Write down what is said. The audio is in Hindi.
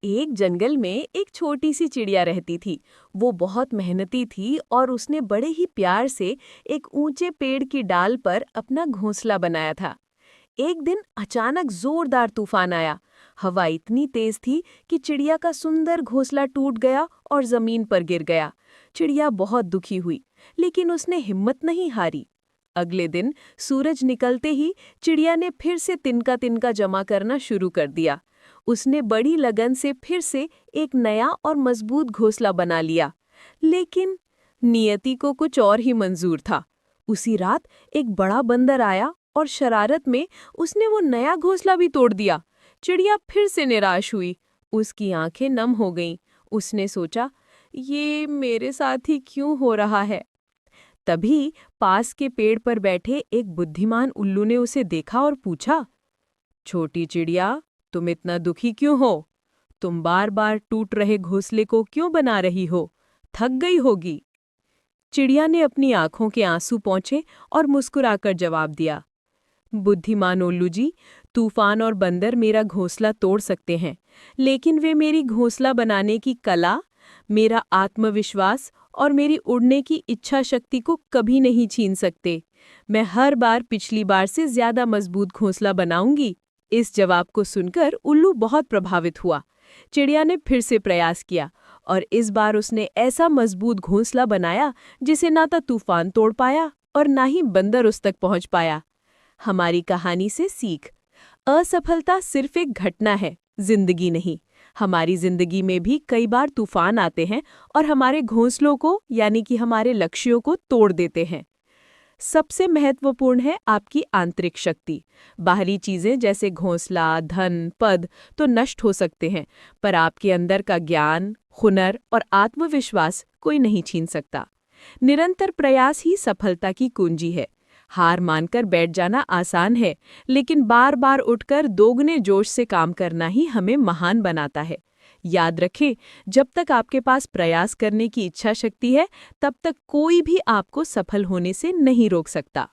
एक जंगल में एक छोटी सी चिड़िया रहती थी। वो बहुत मेहनती थी और उसने बड़े ही प्यार से एक ऊंचे पेड़ की डाल पर अपना घोंसला बनाया था। एक दिन अचानक जोरदार तूफान आया। हवा इतनी तेज थी कि चिड़िया का सुंदर घोंसला टूट गया और जमीन पर गिर गया। चिड़िया बहुत दुखी हुई, लेकिन उसने हिम्मत नहीं हारी। अगले दिन सूरज निकलते ही चिड़िया ने फिर से तिनका तिनका जमा करना शुरू कर दिया। उसने बड़ी लगन से फिर से एक नया और मजबूत घोंसला बना लिया। लेकिन नियति को कुछ और ही मंजूर था। उसी रात एक बड़ा बंदर आया और शरारत में उसने वो नया घोंसला भी तोड़ दिया। चिड़िया फिर से निराश हुई। उसकी आंखें नम हो गईं। उसने सोचा, ये मेरे साथ ही क्यों हो रहा है। तभी पास के पेड़ पर बैठे एक बुद्धिमान उल्लू ने उसे देखा और पूछा, छोटी चिड़िया, तुम इतना दुखी क्यों हो? तुम बार बार टूट रहे घोंसले को क्यों बना रही हो? थक गई होगी। चिड़िया ने अपनी आंखों के आंसू पोंछे और मुस्कुराकर जवाब दिया, बुद्धिमान उल्लू जी, तूफान और बंदर मेरा घोंसला तोड़ सकते हैं, लेकिन वे मेरी घोंसला बनाने की कला, मेरा आत्मविश्वास और मेरी उड़ने की इच्छा शक्ति को कभी नहीं छीन सकते। मैं हर बार पिछली बार से ज्यादा मजबूत घोंसला बनाऊंगी। इस जवाब को सुनकर उल्लू बहुत प्रभावित हुआ। चिड़िया ने फिर से प्रयास किया और इस बार उसने ऐसा मजबूत घोंसला बनाया जिसे ना तो तूफान तोड़ पाया और ना ही बंदर उस तक पहुंच पाया। हमारी कहानी से सीख, असफलता सिर्फ एक घटना है, जिंदगी नहीं। हमारी जिंदगी में भी कई बार तूफान आते हैं और हमारे घोंसलों को यानी कि हमारे लक्ष्यों को तोड़ देते हैं। सबसे महत्वपूर्ण है आपकी आंतरिक शक्ति। बाहरी चीजें जैसे घोंसला, धन, पद तो नष्ट हो सकते हैं, पर आपके अंदर का ज्ञान, हुनर और आत्मविश्वास कोई नहीं छीन सकता। निरंतर प्रयास ही सफलता की कुंजी है। हार मानकर बैठ जाना आसान है, लेकिन बार बार उठकर दोगुने जोश से काम करना ही हमें महान बनाता है। याद रखें, जब तक आपके पास प्रयास करने की इच्छा शक्ति है, तब तक कोई भी आपको सफल होने से नहीं रोक सकता।